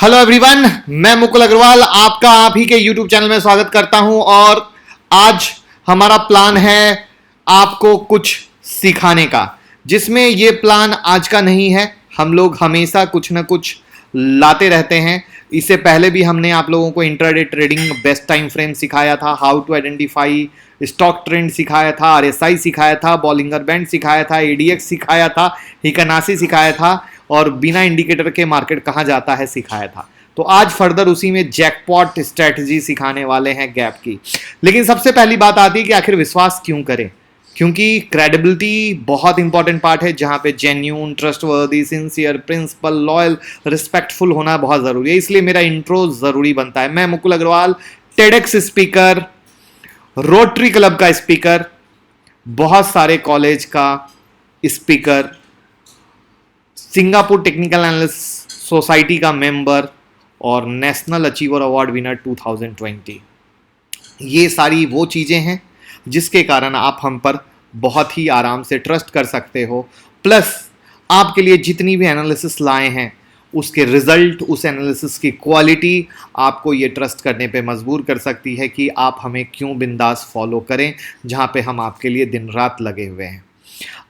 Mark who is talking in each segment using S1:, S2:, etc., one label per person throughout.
S1: Hello everyone, मैं मुकुल अग्रवाल आपका आप ही के यूट्यूब चैनल में स्वागत करता हूं। और आज हमारा प्लान है आपको कुछ सिखाने का, जिसमें ये प्लान आज का नहीं है। हम लोग हमेशा कुछ ना कुछ लाते रहते हैं। इससे पहले भी हमने आप लोगों को intraday trading best time frame सिखाया था, how to identify stock trend सिखाया था, आरएसआई सिखाया था, बॉलिंगर बैंड सिखाया था, एडीएक्स सिखाया था, हिकनासी सिखाया था और बिना इंडिकेटर के मार्केट कहाँ जाता है सिखाया था। तो आज फर्दर उसी में जैकपॉट स्ट्रेटजी सिखाने वाले हैं गैप की। लेकिन सबसे पहली बात आती है कि आखिर विश्वास क्यों करें, क्योंकि क्रेडिबिलिटी बहुत इंपॉर्टेंट पार्ट है, जहां पे genuine, trustworthy, sincere, principal, loyal, respectful होना बहुत जरूरी है। इसलिए मेरा इंट्रो जरूरी बनता है। मैं Mukul Agarwal, TEDx speaker, rotary club का स्पीकर, बहुत सारे कॉलेज का speaker, Singapore technical analyst society का मेंबर और नेशनल अचीवर अवार्ड विनर 2020। ये सारी वो चीज़ें हैं जिसके कारण आप हम पर बहुत ही आराम से ट्रस्ट कर सकते हो। प्लस आपके लिए जितनी भी एनालिसिस लाए हैं उसके रिजल्ट, उस एनालिसिस की क्वालिटी आपको ये ट्रस्ट करने पे मजबूर कर सकती है कि आप हमें क्यों बिंदास फॉलो करें, जहां पे हम आपके लिए दिन रात लगे हुए हैं।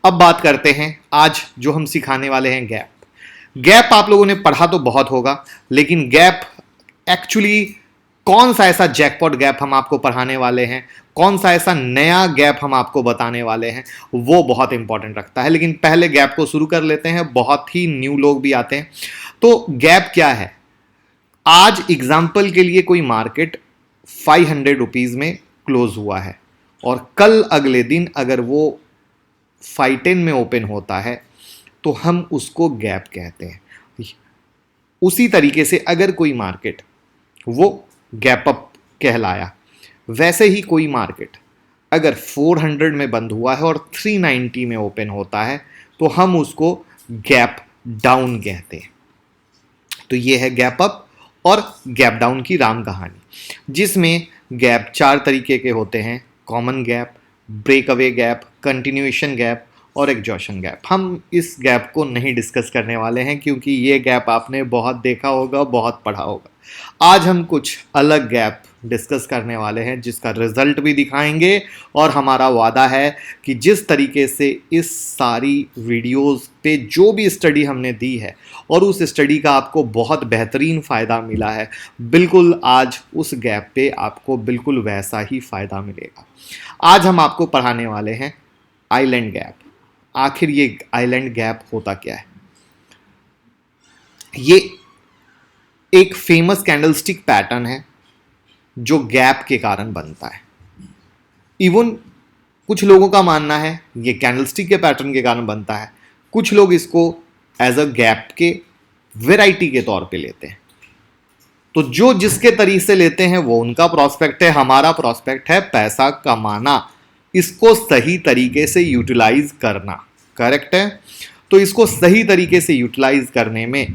S1: अब बात करते हैं आज जो हम सिखाने वाले हैं गैप। गैप आप लोगों ने पढ़ा तो बहुत होगा, लेकिन गैप एक्चुअली कौन सा ऐसा जैकपॉट गैप हम आपको पढ़ाने वाले हैं, कौन सा ऐसा नया गैप हम आपको बताने वाले हैं, वो बहुत इंपॉर्टेंट रखता है। लेकिन पहले गैप को शुरू कर लेते हैं। बहुत ही न्यू लोग भी आते हैं। तो गैप क्या है? आज एग्जाम्पल के लिए कोई मार्केट 500 रुपीज में क्लोज हुआ है और कल अगले दिन अगर वो 510 में ओपन होता है तो हम उसको गैप कहते हैं। उसी तरीके से अगर कोई मार्केट वो गैप अप कहलाया, वैसे ही कोई मार्केट अगर 400 में बंद हुआ है और 390 में ओपन होता है तो हम उसको गैप डाउन कहते हैं। तो ये है गैप अप और गैप डाउन की राम कहानी, जिसमें गैप 4 तरीके के होते हैं: common gap, break away gap, continuation gap और एग्जॉशन गैप। हम इस गैप को नहीं डिस्कस करने वाले हैं क्योंकि ये गैप आपने बहुत देखा होगा, बहुत पढ़ा होगा। आज हम कुछ अलग गैप डिस्कस करने वाले हैं जिसका रिजल्ट भी दिखाएंगे। और हमारा वादा है कि जिस तरीके से इस सारी वीडियोस पे जो भी स्टडी हमने दी है और उस स्टडी का आपको बहुत बेहतरीन फ़ायदा मिला है, बिल्कुल आज उस गैप पे आपको बिल्कुल वैसा ही फ़ायदा मिलेगा। आज हम आपको पढ़ाने वाले हैं आइलैंड गैप। आखिर ये आइलैंड गैप होता क्या है? ये एक फेमस कैंडलस्टिक पैटर्न है जो गैप के कारण बनता है। इवन कुछ लोगों का मानना है ये कैंडलस्टिक के पैटर्न के कारण बनता है। कुछ लोग इसको एज अ गैप के वैरायटी के तौर पे लेते हैं। तो जो जिसके तरीके से लेते हैं वो उनका प्रॉस्पेक्ट है। हमारा प्रॉस्पेक्ट है पैसा कमाना, इसको सही तरीके से यूटिलाइज करना। करेक्ट है? तो इसको सही तरीके से यूटिलाइज करने में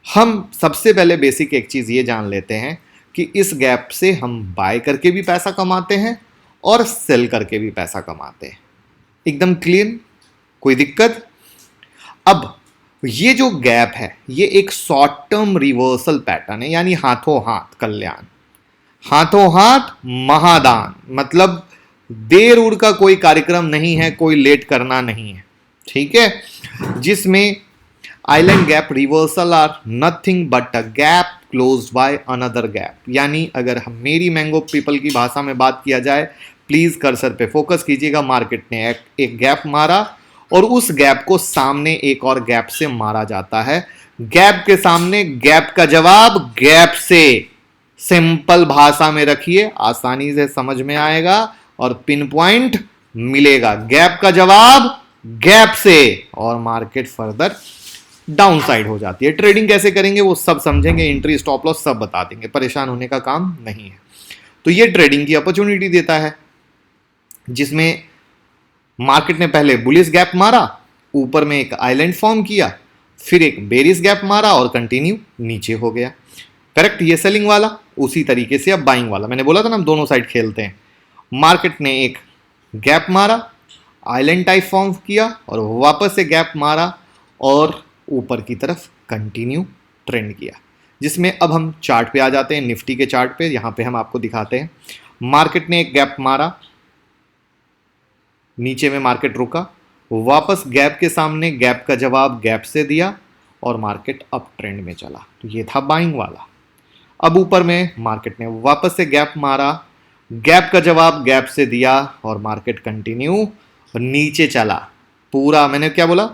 S1: हम सबसे पहले बेसिक एक चीज़ ये जान लेते हैं कि इस गैप से हम बाय करके भी पैसा कमाते हैं और सेल करके भी पैसा कमाते हैं। एकदम क्लीन, कोई दिक्कत? अब ये जो गैप है ये एक शॉर्ट टर्म रिवर्सल पैटर्न है, यानी हाथों हाथ कल्याण, हाथों हाथ महादान। मतलब देर उड़ का कोई कार्यक्रम नहीं है, कोई लेट करना नहीं है। ठीक है? जिसमें island gap reversal are nothing but a gap closed by another gap. यानी अगर हम मेरी मैंगो पीपल की भाषा में बात किया जाए, प्लीज कर्सर पे फोकस कीजिएगा। मार्केट ने एक गैप मारा और उस गैप को सामने एक और गैप से मारा जाता है। गैप के सामने गैप का जवाब गैप से। सिंपल भाषा में रखिए, आसानी से समझ में आएगा और पिन पॉइंट मिलेगा। गैप का जवाब गैप से और मार्केट फर्दर डाउन साइड हो जाती है। ट्रेडिंग कैसे करेंगे वो सब समझेंगे, एंट्री स्टॉप लॉस सब बता देंगे, परेशान होने का काम नहीं है। तो ये ट्रेडिंग की अपॉर्चुनिटी देता है, जिसमें मार्केट ने पहले बुलिश गैप मारा, ऊपर में एक आइलैंड फॉर्म किया, फिर एक बेरिश गैप मारा और कंटिन्यू नीचे हो गया। करेक्ट? ये सेलिंग वाला। उसी तरीके से अब बाइंग वाला, मैंने बोला था ना हम दोनों साइड खेलते हैं। मार्केट ने एक गैप मारा, आइलैंड टाइप फॉर्म किया और वापस से गैप मारा और ऊपर की तरफ कंटिन्यू ट्रेंड किया। जिसमें अब हम चार्ट पे आ जाते हैं, निफ्टी के चार्ट पे। यहां पे हम आपको दिखाते हैं, मार्केट ने एक गैप मारा, नीचे में मार्केट रुका, वापस गैप के सामने गैप का जवाब गैप से दिया और मार्केट अप ट्रेंड में चला। तो ये था बाइंग वाला। अब ऊपर में मार्केट ने वापस से गैप मारा, गैप का जवाब गैप से दिया और मार्केट कंटिन्यू नीचे चला। पूरा मैंने क्या बोला,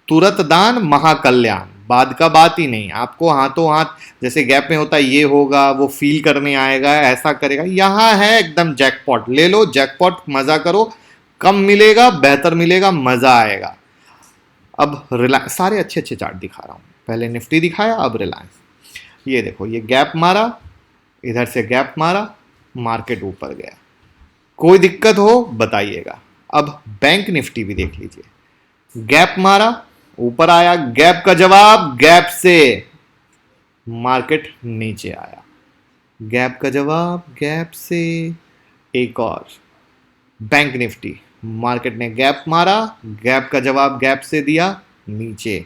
S1: तुरंत दान महाकल्याण, बाद का बात ही नहीं। आपको हाथों हाथ जैसे गैप में होता है ये होगा, वो फील करने आएगा, ऐसा करेगा। यहां है एकदम जैकपॉट, ले लो जैकपॉट, मजा करो, कम मिलेगा बेहतर मिलेगा, मजा आएगा। अब रिलायंस, सारे अच्छे अच्छे चार्ट दिखा रहा हूं, पहले निफ्टी दिखाया, अब रिलायंस। ये देखो, ये गैप मारा, इधर से गैप मारा, मार्केट ऊपर गया। कोई दिक्कत हो बताइएगा। अब बैंक निफ्टी भी देख लीजिए, गैप मारा, ऊपर आया, गैप का जवाब गैप से, मार्केट नीचे आया, गैप का जवाब गैप से। एक और बैंक निफ्टी, मार्केट ने गैप मारा, गैप का जवाब गैप से दिया, नीचे,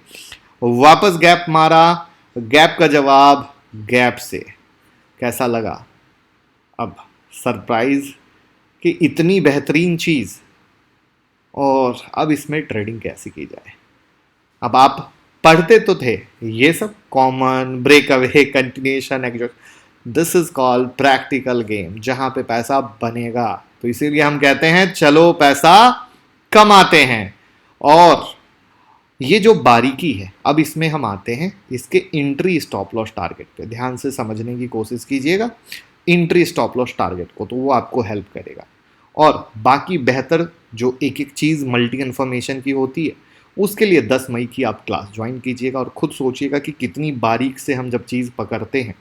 S1: वापस गैप मारा, गैप का जवाब गैप से। कैसा लगा? अब सरप्राइज कि इतनी बेहतरीन चीज, और अब इसमें ट्रेडिंग कैसे की जाए। अब आप पढ़ते तो थे ये सब, common, breakaway, continuation, exhaust. This is called practical game, जहां पे पैसा बनेगा। तो इसीलिए हम कहते हैं चलो पैसा कमाते हैं। और ये जो बारीकी है, अब इसमें हम आते हैं इसके एंट्री स्टॉप लॉस टारगेट पे। ध्यान से समझने की कोशिश कीजिएगा एंट्री स्टॉप लॉस टारगेट को, तो वो आपको हेल्प करेगा। और बाकी बेहतर जो एक एक चीज़ मल्टी इन्फॉर्मेशन की होती है, उसके लिए 10 मई की आप क्लास ज्वाइन कीजिएगा और खुद सोचिएगा कि कितनी बारीक से हम जब चीज़ पकड़ते हैं।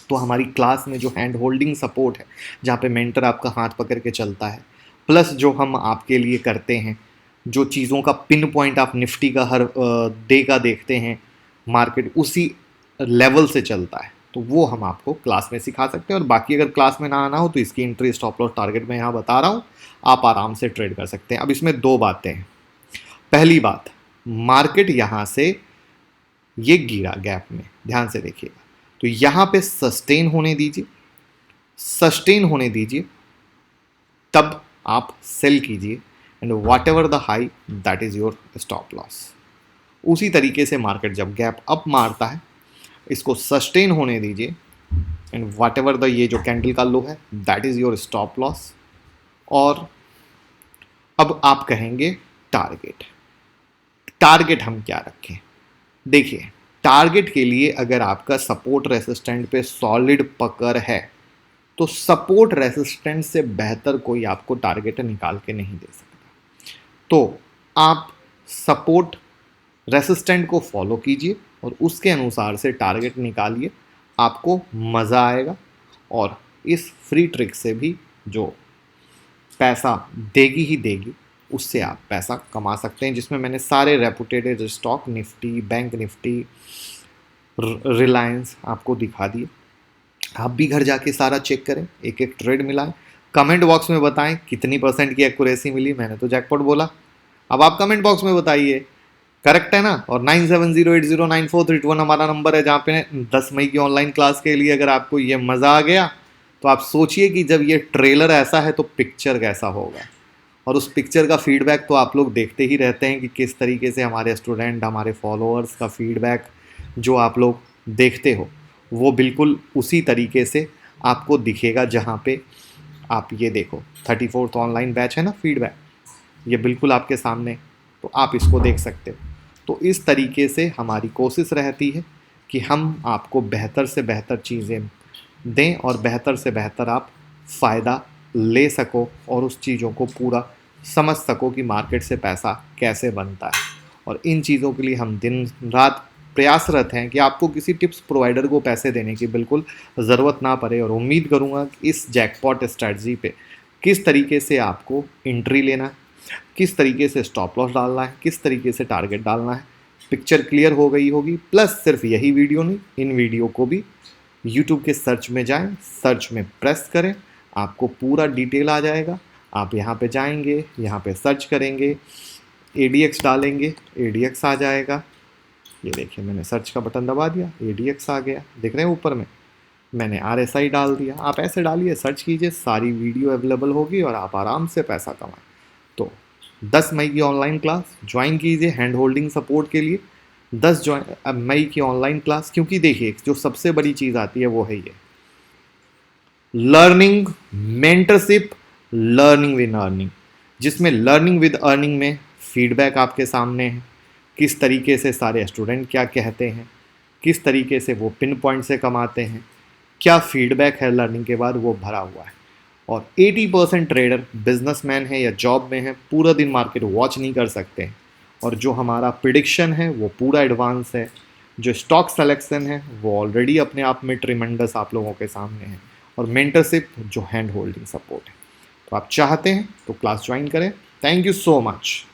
S1: तो हमारी क्लास में जो हैंड होल्डिंग सपोर्ट है, जहाँ पे मेंटर आपका हाथ पकड़ के चलता है, प्लस जो हम आपके लिए करते हैं, जो चीज़ों का पिन पॉइंट आप निफ्टी का हर डे का देखते हैं, मार्केट उसी लेवल से चलता है, तो वो हम आपको क्लास में सिखा सकते हैं। और बाकी अगर क्लास में ना आना हो तो इसकी एंट्री स्टॉप लॉस टारगेट मैं यहाँ बता रहा हूँ, आप आराम से ट्रेड कर सकते हैं। अब इसमें दो बातें हैं। पहली बात, मार्केट यहाँ से ये गिरा गैप में, ध्यान से देखिएगा, तो यहाँ पे सस्टेन होने दीजिए, सस्टेन होने दीजिए, तब आप सेल कीजिए, and what ever the high that is your stop loss. उसी तरीके से मार्केट जब गैप अप मारता है, इसको सस्टेन होने दीजिए, एंड वाट एवर द ये जो कैंडल का लो है that is your stop loss. और अब आप कहेंगे टारगेट, टारगेट हम क्या रखें? देखिए, टारगेट के लिए अगर आपका सपोर्ट रेसिस्टेंट पे सॉलिड पकड़ है, तो सपोर्ट रेसिस्टेंट से बेहतर कोई आपको टारगेट निकाल के नहीं दे सकता। तो आप सपोर्ट रेसिस्टेंट को फॉलो कीजिए और उसके अनुसार से टारगेट निकालिए, आपको मज़ा आएगा। और इस फ्री ट्रिक से भी जो पैसा देगी ही देगी, उससे आप पैसा कमा सकते हैं, जिसमें मैंने सारे reputed stock, Nifty, bank Nifty, Reliance आपको दिखा दिए। आप भी घर जाके सारा चेक करें, एक एक ट्रेड मिलाएं, कमेंट बॉक्स में बताएं कितनी % की एक्यूरेसी मिली। मैंने तो जैकपॉट बोला, अब आप कमेंट बॉक्स में बताइए करेक्ट है ना। और 9708094321 हमारा नंबर है, जहाँ पे 10 मई की ऑनलाइन क्लास के लिए अगर आपको ये मज़ा आ गया, तो आप सोचिए कि जब ये ट्रेलर ऐसा है तो पिक्चर कैसा होगा। और उस पिक्चर का फीडबैक तो आप लोग देखते ही रहते हैं कि किस तरीके से हमारे स्टूडेंट, हमारे फॉलोअर्स का फीडबैक जो आप लोग देखते हो, वो बिल्कुल उसी तरीके से आपको दिखेगा। जहाँ पे आप ये देखो 34th ऑनलाइन बैच है ना, फीडबैक ये बिल्कुल आपके सामने, तो आप इसको देख सकते हो। तो इस तरीके से हमारी कोशिश रहती है कि हम आपको बेहतर से बेहतर चीज़ें दें और बेहतर से बेहतर आप फ़ायदा ले सको और उस चीज़ों को पूरा समझ सको कि मार्केट से पैसा कैसे बनता है। और इन चीज़ों के लिए हम दिन रात प्रयासरत हैं कि आपको किसी टिप्स प्रोवाइडर को पैसे देने की बिल्कुल ज़रूरत ना पड़े। और उम्मीद करूँगा कि इस जैकपॉट स्ट्रैटेजी पे किस तरीके से आपको एंट्री लेना है, किस तरीके से स्टॉप लॉस डालना है, किस तरीके से टारगेट डालना है, पिक्चर क्लियर हो गई होगी। प्लस सिर्फ यही वीडियो नहीं, इन वीडियो को भी यूट्यूब के सर्च में जाएं, सर्च में प्रेस करें, आपको पूरा डिटेल आ जाएगा। आप यहाँ पे जाएंगे, यहाँ पे सर्च करेंगे, ADX डालेंगे, ADX आ जाएगा। ये देखिए मैंने सर्च का बटन दबा दिया, ADX आ गया, देख रहे हैं ऊपर में। मैंने RSI डाल दिया। आप ऐसे डालिए, सर्च कीजिए, सारी वीडियो अवेलेबल होगी और आप आराम से पैसा कमाएं। तो 10 मई की ऑनलाइन क्लास ज्वाइन कीजिए हैंड होल्डिंग सपोर्ट के लिए। 10 मई की ऑनलाइन क्लास, क्योंकि देखिए जो सबसे बड़ी चीज़ आती है वो है ये learning mentorship, learning with earning, जिसमें लर्निंग विद अर्निंग में फीडबैक आपके सामने है, किस तरीके से सारे स्टूडेंट क्या कहते हैं, किस तरीके से वो पिन पॉइंट से कमाते हैं, क्या फीडबैक है लर्निंग के बाद, वो भरा हुआ है। और 80% ट्रेडर बिजनेसमैन है या जॉब में है, पूरा दिन मार्केट वॉच नहीं कर सकते हैं। और जो हमारा प्रिडिक्शन है वो पूरा एडवांस है, जो स्टॉक सेलेक्शन है वो ऑलरेडी अपने आप में ट्रिमेंडस आप लोगों के सामने है, और मेंटरशिप जो हैंड होल्डिंग सपोर्ट है। तो आप चाहते हैं तो क्लास ज्वाइन करें। Thank you so much.